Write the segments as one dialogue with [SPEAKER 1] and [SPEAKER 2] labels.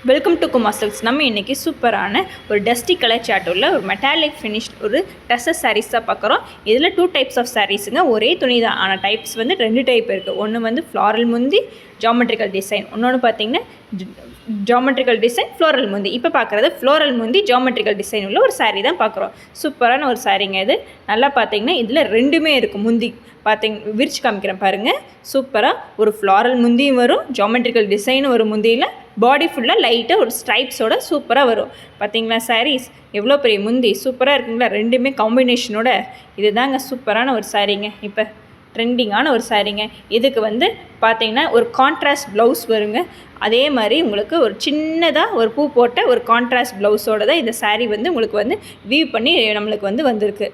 [SPEAKER 1] Welcome to Kumar silks. நம்ம இன்றைக்கி சூப்பரான ஒரு டஸ்டி கலர் சார்ட் உள்ள ஒரு மெட்டாலிக் ஃபினிஷ்ட் ஒரு டசர் சாரீஸ் தான் பார்க்குறோம். இதில் 2 டைப்ஸ் ஆஃப் சாரீஸுங்க. ஒரே துணி தான், ஆனால் டைப்ஸ் வந்து 2 டைப் இருக்குது. ஒன்று வந்து ஃப்ளாரல் முந்தி ஜாமெட்ரிக்கல் டிசைன், இன்னொன்று பார்த்திங்கன்னா ஜாமெட்ரிக்கல் டிசைன் ஃப்ளோரல் முந்தி. இப்போ பார்க்குறது ஃப்ளோரல் முந்தி ஜாமெட்ரிக்கல் டிசைன் உள்ள ஒரு சாரீ தான் பார்க்குறோம். சூப்பரான ஒரு சாரீங்க இது. நல்லா பார்த்தீங்கன்னா இதில் ரெண்டுமே இருக்குது. முந்தி விரிச்சு காமிக்கிறேன் பாருங்கள். சூப்பராக ஒரு ஃப்ளாரல் முந்தியும் வரும், ஜாமெட்ரிக்கல் டிசைனும் வரும். முந்தியில் பாடி ஃபுல்லாக லைட்டாக ஒரு ஸ்ட்ரைப்ஸோட சூப்பராக வரும். பார்த்தீங்களா சாரீஸ் எவ்வளோ பெரிய முந்தி சூப்பராக இருக்குங்களா? ரெண்டுமே காம்பினேஷனோட இது தாங்க சூப்பரான ஒரு சாரீங்க. இப்போ ட்ரெண்டிங்கான ஒரு சாரீங்க. இதுக்கு வந்து பார்த்தீங்கன்னா ஒரு கான்ட்ராஸ்ட் ப்ளவுஸ் வருங்க. அதே மாதிரி உங்களுக்கு ஒரு சின்னதாக ஒரு பூ போட்ட ஒரு கான்ட்ராஸ்ட் ப்ளவுஸோடு தான் இந்த சாரீ வந்து உங்களுக்கு வந்து வீவ் பண்ணி நம்மளுக்கு வந்து வந்திருக்கு.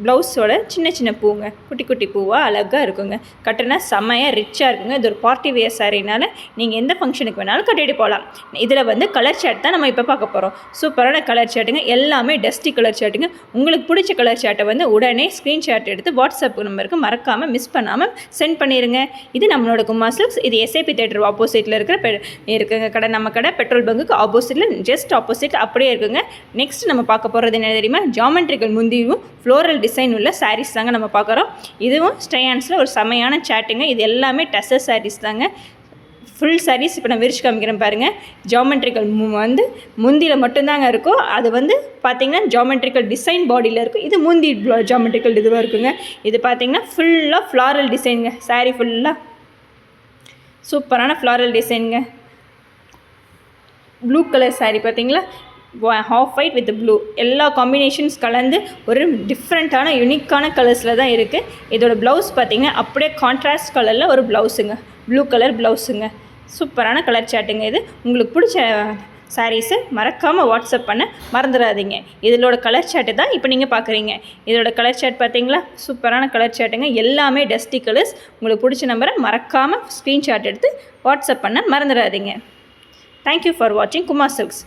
[SPEAKER 1] ப்ளவுஸோட சின்ன சின்ன பூங்க, குட்டி குட்டி பூவாக அழகாக இருக்குங்க. கட்டினா செம்மையாக ரிச்சாக இருக்குங்க. இது ஒரு பார்ட்டி வேர் சாரீனால நீங்கள் எந்த ஃபங்க்ஷனுக்கு வேணாலும் கட்டிட்டு போகலாம். இதில் வந்து கலர் சார்ட் தான் நம்ம இப்போ பார்க்க போகிறோம். சூப்பரான கலர் சார்ட்டுங்க. எல்லாமே டஸ்டி கலர் சார்ட்டுங்க. உங்களுக்கு பிடிச்ச கலர் சார்ட்டை வந்து உடனே ஸ்க்ரீன்ஷாட் எடுத்து வாட்ஸ்அப் நம்பருக்கு மறக்காமல் மிஸ் பண்ணாமல் சென்ட் பண்ணிடுங்க. இது நம்மளோட குமார் சில்க்ஸ். இது எஸ்ஐபி தேட்டர் ஆப்போசிட்டில் இருக்குங்க கடை. நம்ம கடை பெட்ரோல் பங்குக்கு ஆப்போசிட்டில் ஜஸ்ட் ஆப்போசிட் அப்படியே இருக்குங்க. நெக்ஸ்ட் நம்ம பார்க்க போகிறது என்ன தெரியுமா? ஜாமெட்ரிக்கல் முந்தியும் ஃப்ளோரல் டிசைன் உள்ள சாரீஸ் தாங்க நம்ம பார்க்குறோம். இதுவும் ஸ்டையான்ஸில் ஒரு செமையான சாட்டுங்க. இது எல்லாமே டசர் சாரீஸ் தாங்க. ஃபுல் சாரீஸ் இப்போ நான் விரிச்சு காமிக்கிறேன் பாருங்கள். ஜாமெட்ரிக்கல் வந்து முந்தியில் மட்டும்தாங்க இருக்கும். அது வந்து பார்த்திங்கன்னா ஜாமெட்ரிக்கல் டிசைன் பாடியில் இருக்கும். இது முந்தி ஜாமெட்ரிக்கல் இதுவாக இருக்குங்க. இது பார்த்திங்கன்னா ஃபுல்லாக ஃப்ளாரல் டிசைனுங்க. சாரீ ஃபுல்லாக சூப்பரான ஃப்ளாரல் டிசைனுங்க. ப்ளூ கலர் சாரீ பார்த்திங்களா? ஹாஃப் ஒயிட் வித் ப்ளூ எல்லா காம்பினேஷன்ஸ் கலந்து ஒரு டிஃப்ரெண்ட்டான யூனிக்கான கலர்ஸில் தான் இருக்குது. இதோட ப்ளவுஸ் பார்த்திங்கன்னா அப்படியே கான்ட்ராஸ்ட் கலரில் ஒரு ப்ளவுஸுங்க, ப்ளூ கலர் ப்ளவுஸுங்க. சூப்பரான கலர் சாட்டுங்க. இது உங்களுக்கு பிடிச்ச சாரீஸை மறக்காமல் வாட்ஸ்அப் பண்ண மறந்துடாதீங்க. இதோட கலர் சாட்டு தான் இப்போ நீங்கள் பார்க்குறீங்க. இதோட கலர் சாட் பார்த்தீங்களா? சூப்பரான கலர் சாட்டுங்க. எல்லாமே டஸ்டி கலர்ஸ். உங்களுக்கு பிடிச்ச நம்பரை மறக்காமல் ஸ்க்ரீன்ஷாட் எடுத்து வாட்ஸ்அப் பண்ண மறந்துடாதீங்க. தேங்க்யூ ஃபார் வாட்சிங் குமார் சில்க்ஸ்.